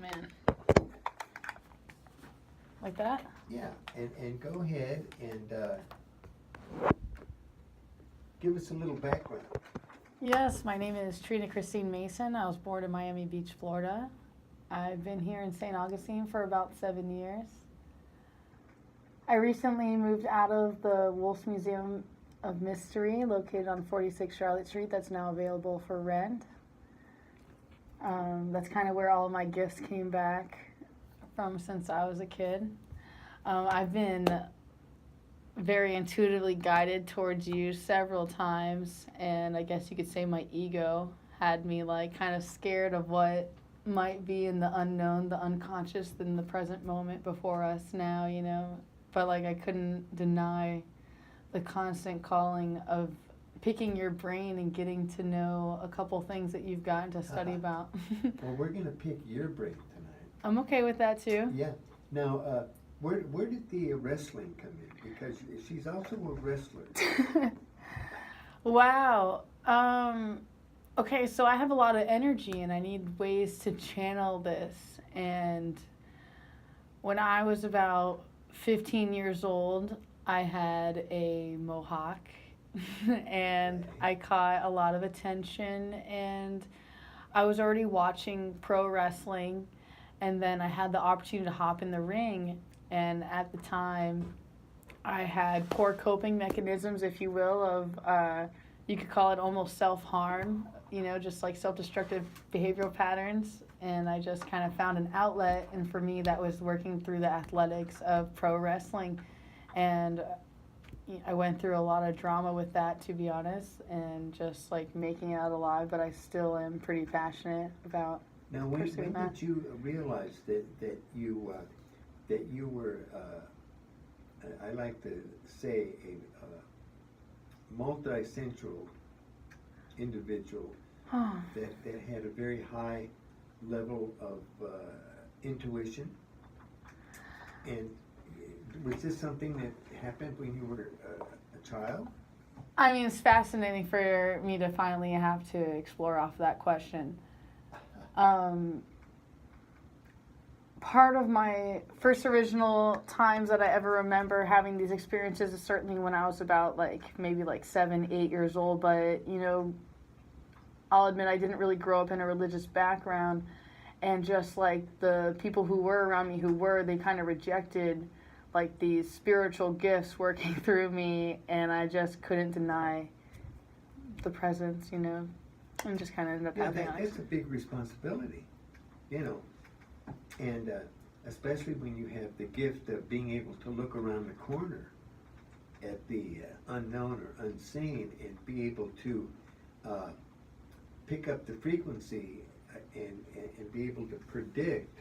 man. Like that? Yeah, and go ahead and give us a little background. Yes, my name is Trina Christine Mason. I was born in Miami Beach, Florida. I've been here in Saint Augustine for about 7 years. I recently moved out of the Wolf's Museum of Mystery, located on 46 Charlotte Street, that's now available for rent. That's kind of where all of my gifts came back from since I was a kid. I've been very intuitively guided towards you several times, and I guess you could say my ego had me like kind of scared of what might be in the unknown, the unconscious, in the present moment before us now, you know. But like I couldn't deny the constant calling of picking your brain and getting to know a couple things that you've gotten to study about. Well, we're going to pick your brain tonight. I'm okay with that too. Yeah. Now, where did the wrestling come in? Because she's also a wrestler. Wow. Okay, so I have a lot of energy and I need ways to channel this. And when I was about 15 years old, I had a mohawk and I caught a lot of attention, and I was already watching pro wrestling, and then I had the opportunity to hop in the ring, and at the time I had poor coping mechanisms, if you will, of you could call it almost self-harm, you know, just like self-destructive behavioral patterns, and I just kind of found an outlet, and for me that was working through the athletics of pro wrestling. And I went through a lot of drama with that, to be honest, and just like making it out alive, but I still am pretty passionate about pursuing that. When did you realize that you were, I like to say, a multi-sensual individual that had a very high level of intuition? And was this something that happened when you were a child? I mean, it's fascinating for me to finally have to explore off that question. Part of my first original times that I ever remember having these experiences is certainly when I was about maybe 7, 8 years old. But, you know, I'll admit I didn't really grow up in a religious background. And just like the people who were around me they kind of rejected like these spiritual gifts working through me, and I just couldn't deny the presence, you know, and just kind of ended up having that's a big responsibility, you know, and especially when you have the gift of being able to look around the corner at the unknown or unseen and be able to pick up the frequency and be able to predict.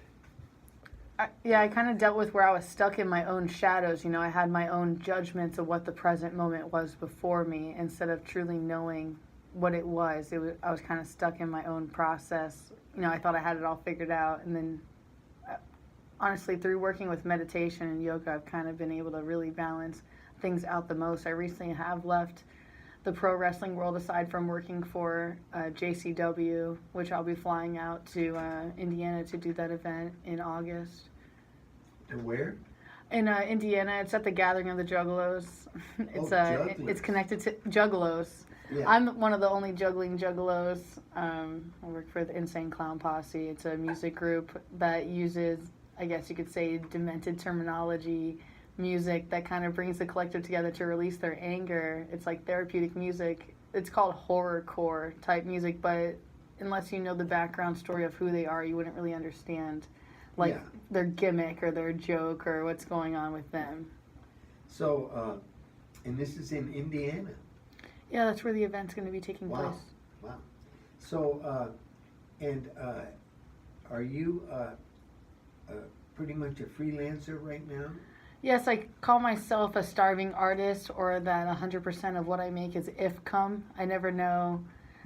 I kind of dealt with where I was stuck in my own shadows. You know, I had my own judgments of what the present moment was before me instead of truly knowing what it was. I was kind of stuck in my own process. You know, I thought I had it all figured out. And then, honestly, through working with meditation and yoga, I've kind of been able to really balance things out the most. I recently have left the pro wrestling world aside from working for JCW, which I'll be flying out to Indiana to do that event in August. To where? In Indiana. It's at the Gathering of the Juggalos. Juggalos. It's connected to Juggalos. Yeah. I'm one of the only juggling juggalos. I work for the Insane Clown Posse. It's a music group that uses, I guess you could say, demented terminology, music that kind of brings the collective together to release their anger. It's like therapeutic music. It's called horrorcore type music, but unless you know the background story of who they are, you wouldn't really understand their gimmick or their joke or what's going on with them. So, and this is in Indiana? Yeah, that's where the event's going to be taking place. Wow. So, are you pretty much a freelancer right now? Yes, I call myself a starving artist, or that 100% of what I make is if come. I never know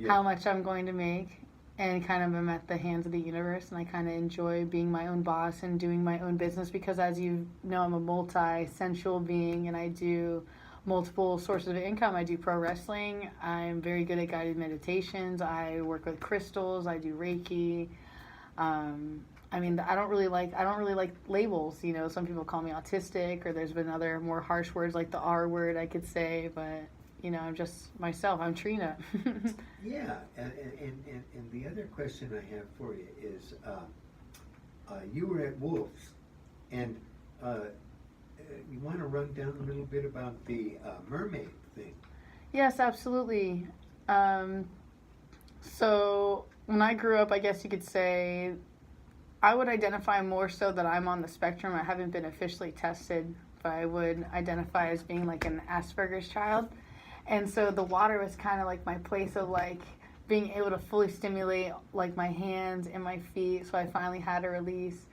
how much I'm going to make, and kind of am at the hands of the universe, and I kind of enjoy being my own boss and doing my own business because, as you know, I'm a multi-sensual being, and I do multiple sources of income. I do pro wrestling. I'm very good at guided meditations. I work with crystals. I do Reiki. I mean, I don't really like labels. You know, some people call me autistic, or there's been other more harsh words like the R word I could say, but you know, I'm just myself. I'm Trina. Yeah, and the other question I have for you is, you were at Wolves, and you want to run down a little bit about the mermaid thing? Yes, absolutely. So when I grew up, I guess you could say I would identify more so that I'm on the spectrum. I haven't been officially tested, but I would identify as being like an Asperger's child. And so the water was kind of like my place of like being able to fully stimulate like my hands and my feet. So I finally had a release.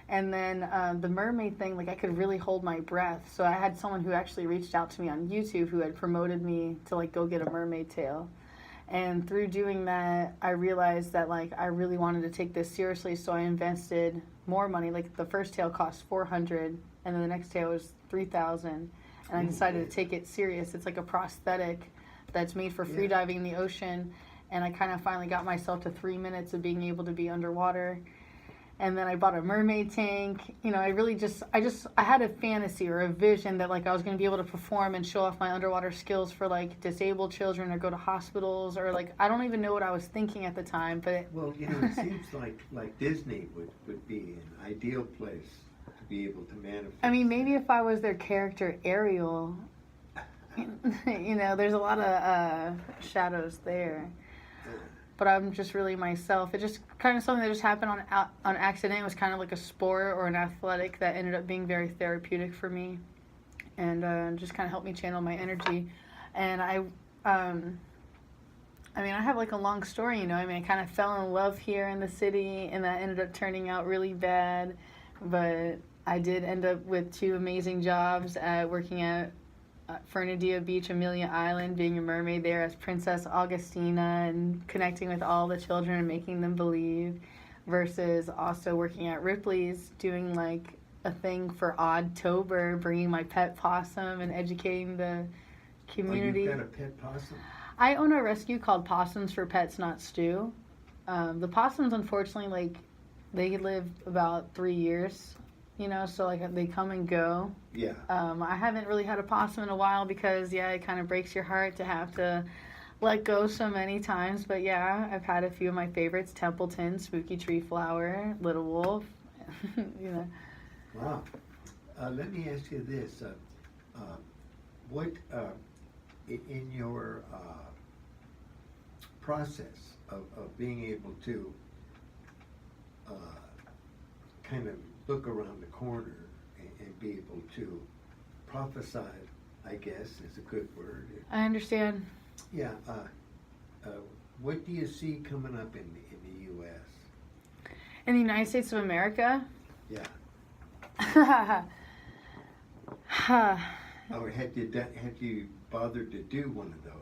And then the mermaid thing, like I could really hold my breath. So I had someone who actually reached out to me on YouTube who had promoted me to like go get a mermaid tail. And through doing that, I realized that like I really wanted to take this seriously. So I invested more money. Like the first tail cost $400, and then the next tail was $3,000. And I decided to take it serious. It's like a prosthetic that's made for free diving in the ocean. And I kind of finally got myself to 3 minutes of being able to be underwater. And then I bought a mermaid tank. You know, I had a fantasy or a vision that like I was going to be able to perform and show off my underwater skills for like disabled children or go to hospitals, or like I don't even know what I was thinking at the time. But Well, you know, it seems like Disney would be an ideal place to be able to manifest. I mean, maybe if I was their character Ariel, you know, there's a lot of shadows there. But I'm just really myself. It just kind of something that just happened on accident. It was kind of like a sport or an athletic that ended up being very therapeutic for me, and just kind of helped me channel my energy. And I mean, I have like a long story, you know. I mean, I kind of fell in love here in the city, and that ended up turning out really bad. But I did end up with 2 amazing jobs working at Fernandina Beach, Amelia Island, being a mermaid there as Princess Augustina and connecting with all the children and making them believe, versus also working at Ripley's doing like a thing for Oddtober, bringing my pet possum and educating the community. Oh, you've got a pet possum? I own a rescue called Possums for Pets Not Stew. The possums, unfortunately, like they live about 3 years. You know, so like they come and go. Yeah. I haven't really had a possum in a while because, yeah, it kind of breaks your heart to have to let go so many times. But yeah, I've had a few of my favorites: Templeton, Spooky Tree Flower, Little Wolf. You know. Wow. Let me ask you this: what in your process of being able to kind of look around the corner and be able to prophesy, I guess is a good word. I understand. Yeah. What do you see coming up in the U.S.? In the United States of America? Yeah. Or had you bothered to do one of those?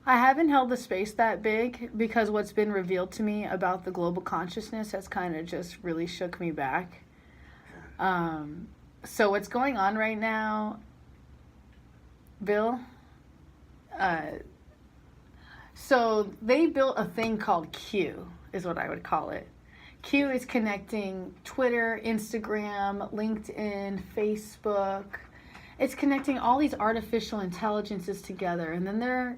I haven't held the space that big because what's been revealed to me about the global consciousness has kind of just really shook me back. So what's going on right now, Bill? So they built a thing called Q, is what I would call it. Q is connecting Twitter, Instagram, LinkedIn, Facebook. It's connecting all these artificial intelligences together, and then they're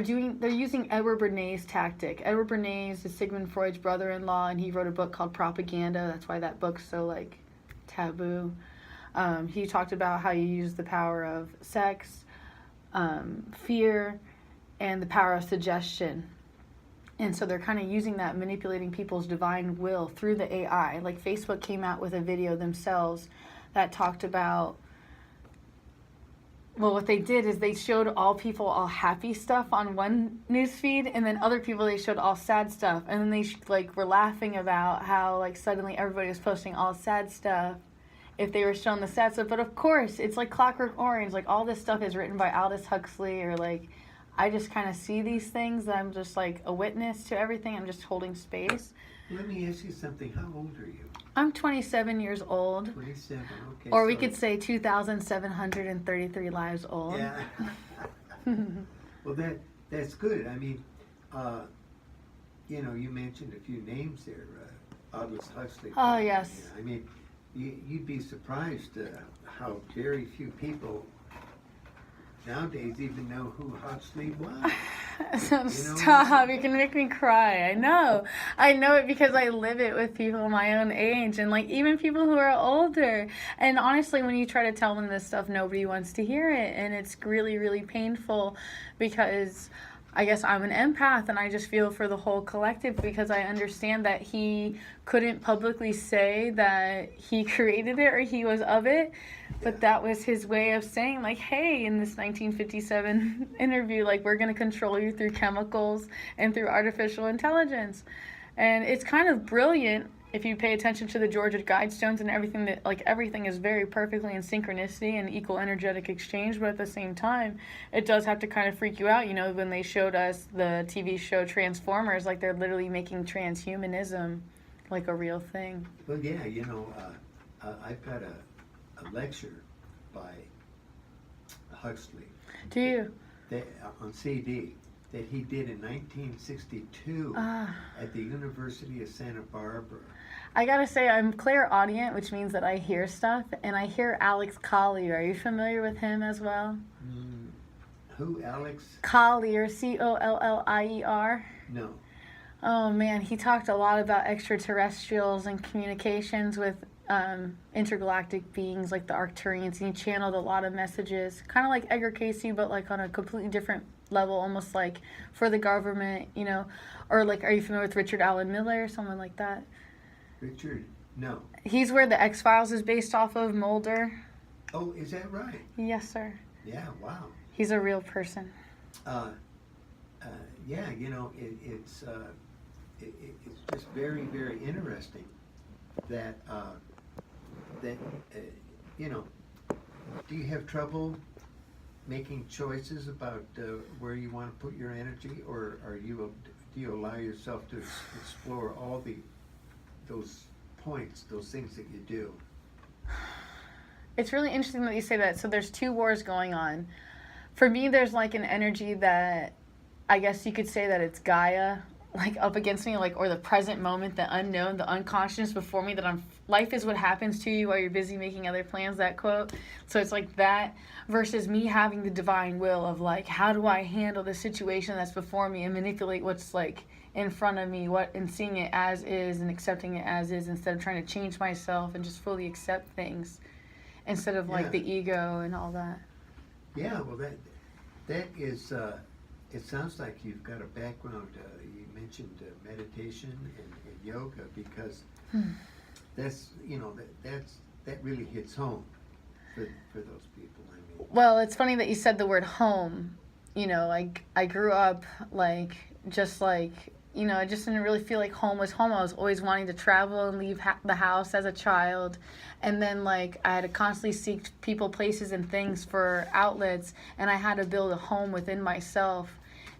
using Edward Bernays' tactic. Edward Bernays is Sigmund Freud's brother-in-law, and he wrote a book called Propaganda. That's why that book's so like taboo. He talked about how you use the power of sex, fear, and the power of suggestion. And so they're kind of using that, manipulating people's divine will through the AI. Like Facebook came out with a video themselves that talked about, well, what they did is they showed all people all happy stuff on one news feed, and then other people they showed all sad stuff. And then they were laughing about how like suddenly everybody was posting all sad stuff if they were shown the sad stuff. But of course, it's like Clockwork Orange. Like all this stuff is written by Aldous Huxley, or like I just kind of see these things that I'm just like a witness to everything. I'm just holding space. Let me ask you something. How old are you? I'm 27 years old. 27, okay. Or we could say 2,733 lives old. Yeah. Well, that's good. I mean, you mentioned a few names there, Aldous Huxley. Oh, yes. I mean, you'd be surprised how very few people nowadays even know who Huxley was. Stop, you can make me cry. I know it because I live it with people my own age, and like even people who are older. And honestly, when you try to tell them this stuff, nobody wants to hear it, and it's really, really painful because I guess I'm an empath and I just feel for the whole collective because I understand that he couldn't publicly say that he created it or he was of it, but that was his way of saying, like, hey, in this 1957 interview, like, we're going to control you through chemicals and through artificial intelligence. And it's kind of brilliant if you pay attention to the Georgia Guidestones and everything, that like everything is very perfectly in synchronicity and equal energetic exchange, but at the same time it does have to kind of freak you out, when they showed us the TV show Transformers, like they're literally making transhumanism like a real thing. Well, yeah, I've got a lecture by Huxley. Do you? That, on CD that he did in 1962 at the University of Santa Barbara. I gotta say, I'm clairaudient, which means that I hear stuff, and I hear Alex Collier. Are you familiar with him as well? Who, Alex? Collier, Collier. No. Oh man, he talked a lot about extraterrestrials and communications with intergalactic beings like the Arcturians, and he channeled a lot of messages, kind of like Edgar Casey, but like on a completely different level, almost like for the government, or like, are you familiar with Richard Allen Miller or someone like that? Richard, no. He's where the X-Files is based off of, Mulder. Oh, is that right? Yes, sir. Yeah, wow. He's a real person. Yeah, it's just very, very interesting that do you have trouble making choices about where you want to put your energy, or do you allow yourself to explore all those points, those things that you do? It's really interesting that you say that. So there's two wars going on. For me, there's like an energy that I guess you could say that it's Gaia, like up against me, like, or the present moment, the unknown, the unconscious before me, that life is what happens to you while you're busy making other plans, that quote. So it's like that versus me having the divine will of like, how do I handle the situation that's before me and manipulate what's like in front of me, and seeing it as is and accepting it as is, instead of trying to change myself and just fully accept things instead of like the ego and all that. Yeah, well, that is, it sounds like you've got a background, you mentioned meditation and yoga, because that's, that really hits home for those people. I mean, well, it's funny that you said the word home. Like I grew up like, just like, I just didn't really feel like home was home. I was always wanting to travel and leave the house as a child. And then, like, I had to constantly seek people, places, and things for outlets. And I had to build a home within myself.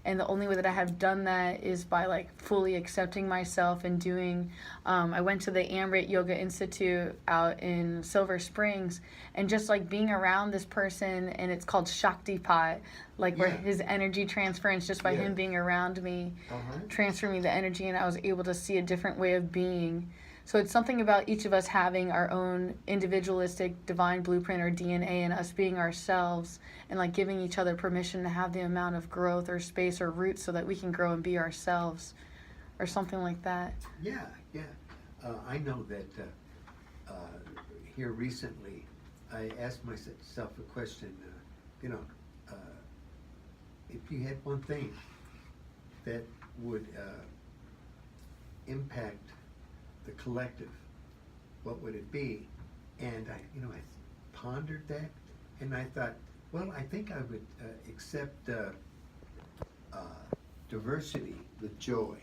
And the only way that I have done that is by, like, fully accepting myself and doing, I went to the Amrit Yoga Institute out in Silver Springs, and just, like, being around this person, and it's called Shaktipat, like, where his energy transference, just by him being around me, transferred me the energy, and I was able to see a different way of being. So it's something about each of us having our own individualistic divine blueprint or DNA, and us being ourselves, and like giving each other permission to have the amount of growth or space or roots so that we can grow and be ourselves, or something like that. Yeah. I know that here recently I asked myself a question, if you had one thing that would impact the collective, what would it be? And I pondered that, and I thought, well, I think I would accept diversity with joy.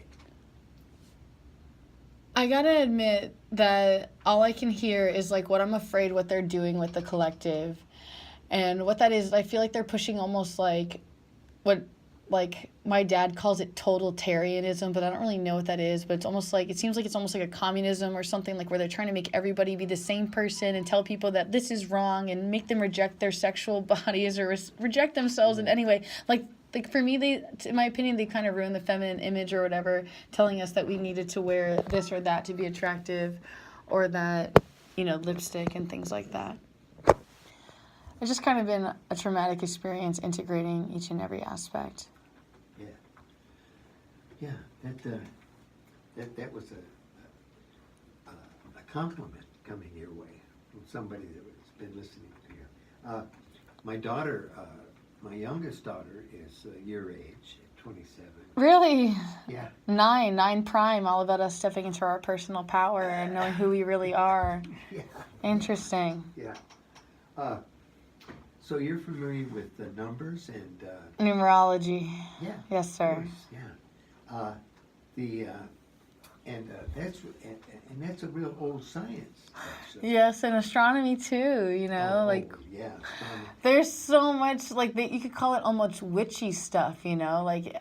I gotta admit that all I can hear is like what I'm afraid what they're doing with the collective. And what that is, I feel like they're pushing almost like what, like, my dad calls it totalitarianism, but I don't really know what that is. But it's almost like, it seems like it's almost like a communism or something, like where they're trying to make everybody be the same person and tell people that this is wrong and make them reject their sexual bodies or reject themselves in any way. Like, like for me, in my opinion, they kind of ruined the feminine image or whatever, telling us that we needed to wear this or that to be attractive, or that, lipstick and things like that. It's just kind of been a traumatic experience integrating each and every aspect. Yeah, that was a compliment coming your way from somebody that has been listening to you. My daughter, my youngest daughter, is your age, 27. Really? Yeah. 9 prime, all about us stepping into our personal power and knowing who we really are. Yeah. Interesting. Yeah. So you're familiar with the numbers and Numerology. yeah. Yes, sir. Of course, yeah. That's a real old science. Actually. Yes, and astronomy too. Yeah. There's so much you could call it almost witchy stuff. Like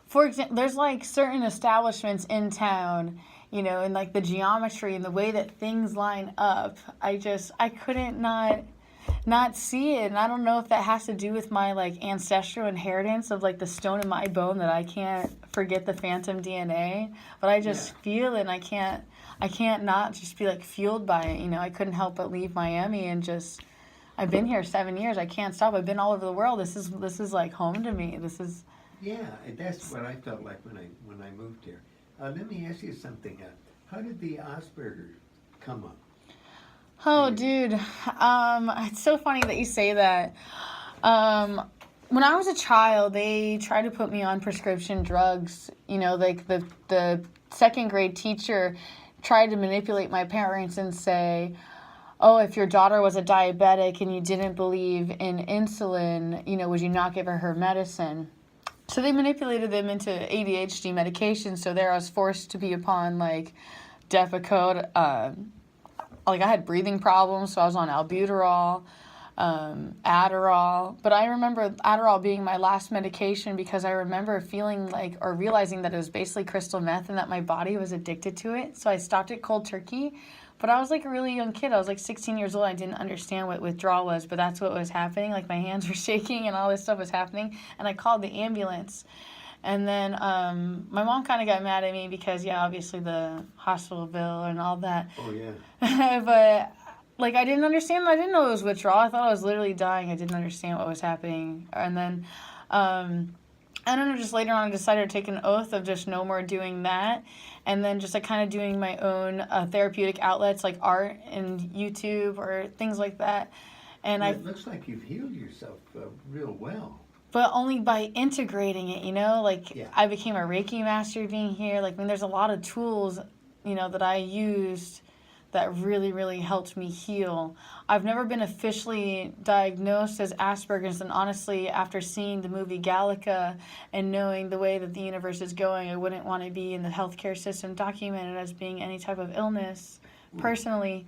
for example, there's like certain establishments in town. And like the geometry and the way that things line up. I couldn't not see it, and I don't know if that has to do with my like ancestral inheritance of like the stone in my bone that I can't forget the phantom DNA, but I just feel it, and I can't not just be like fueled by it. I couldn't help but leave Miami and just I've been here 7 years. I can't stop. I've been all over the world. This is like home to me. Yeah, and that's what I felt like when I moved here. Let me ask you something. How did the Asperger come up? Oh, dude. It's so funny that you say that. When I was a child, they tried to put me on prescription drugs. Like the second grade teacher tried to manipulate my parents and say, oh, if your daughter was a diabetic and you didn't believe in insulin, would you not give her medicine? So they manipulated them into ADHD medication. So there I was forced to be upon like Depakote. Like I had breathing problems, so I was on albuterol, Adderall. But I remember Adderall being my last medication because I remember feeling like, or realizing that it was basically crystal meth and that my body was addicted to it. So I stopped it cold turkey. But I was like a really young kid. I was like 16 years old. I didn't understand what withdrawal was, but that's what was happening. Like my hands were shaking and all this stuff was happening. And I called the ambulance. And then my mom kind of got mad at me because, obviously the hospital bill and all that. Oh, yeah. But, like, I didn't understand. I didn't know it was withdrawal. I thought I was literally dying. I didn't understand what was happening. And then, I don't know, just later on I decided to take an oath of just no more doing that. And then just, like, kind of doing my own therapeutic outlets, like art and YouTube or things like that. And it looks like you've healed yourself real well. But only by integrating it, I became a Reiki master being here. There's a lot of tools, that I used that really, really helped me heal. I've never been officially diagnosed as Asperger's, and honestly, after seeing the movie Gallica and knowing the way that the universe is going, I wouldn't want to be in the healthcare system documented as being any type of illness, personally.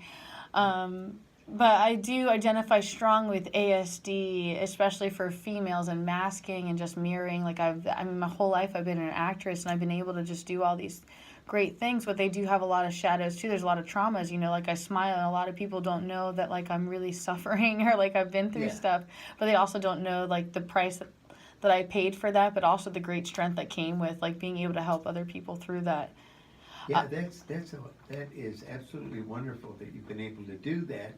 But I do identify strong with ASD, especially for females, and masking and just mirroring. My whole life I've been an actress, and I've been able to just do all these great things, but they do have a lot of shadows too. There's a lot of traumas, I smile and a lot of people don't know that I'm really suffering or I've been through stuff, but they also don't know the price that I paid for that, but also the great strength that came with being able to help other people through that. Yeah, that is absolutely wonderful that you've been able to do that.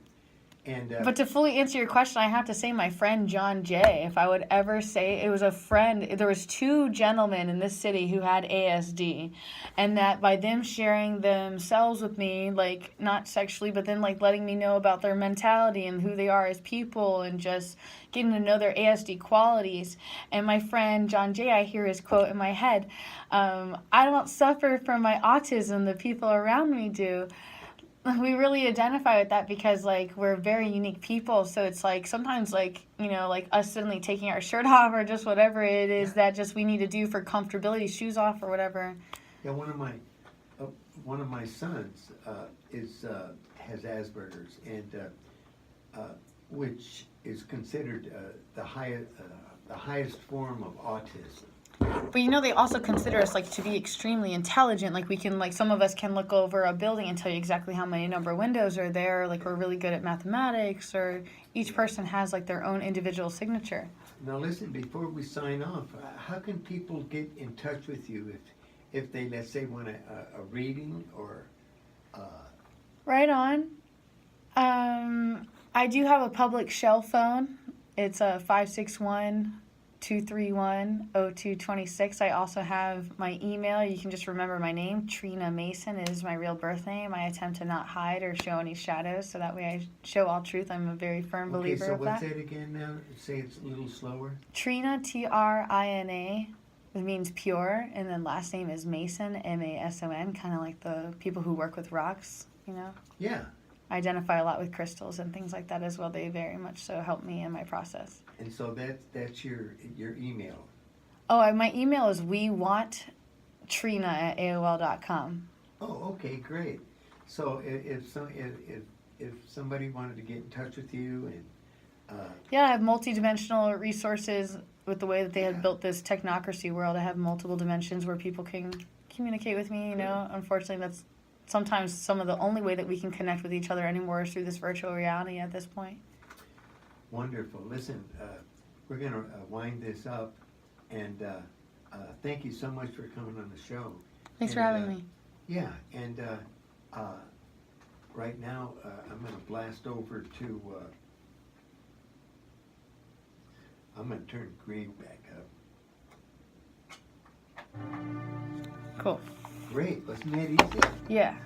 And, but to fully answer your question, I have to say my friend John Jay, if I would ever say it was a friend, there was 2 gentlemen in this city who had ASD, and that by them sharing themselves with me, not sexually, but then letting me know about their mentality and who they are as people and just getting to know their ASD qualities. And my friend John Jay, I hear his quote in my head, I don't suffer from my autism, the people around me do. We really identify with that because we're very unique people, so it's sometimes us suddenly taking our shirt off or just whatever it is that just we need to do for comfortability, shoes off or whatever. Yeah, one of my sons has Asperger's, and which is considered the highest form of autism. But they also consider us to be extremely intelligent. We can some of us can look over a building and tell you exactly how many number of windows are there. We're really good at mathematics, or each person has their own individual signature. Now listen, before we sign off, how can people get in touch with you if they, let's say, want a reading or? Right on. I do have a public shell phone. It's a 561-231-0226. I also have my email. You can just remember my name. Trina Mason is my real birth name. I attempt to not hide or show any shadows, so that way I show all truth. I'm a very firm believer of that. Okay, so what's that again now? Say it's a little slower. Trina, Trina. It means pure, and then last name is Mason, Mason, kind of like the people who work with rocks, you know? Yeah. I identify a lot with crystals and things like that as well. They very much so help me in my process. And so that's your email. Oh, my email is wewanttrina@aol.com. Oh, okay, great. So if somebody wanted to get in touch with you and Yeah, I have multi-dimensional resources with the way that they have built this technocracy world. I have multiple dimensions where people can communicate with me, you know. Unfortunately, that's sometimes some of the only way that we can connect with each other anymore is through this virtual reality at this point. Wonderful. Listen, we're going to wind this up, and thank you so much for coming on the show. Thanks for having me. Yeah, and right now I'm going to blast over to, I'm going to turn green back up. Cool. Great. Wasn't that easy? Yeah.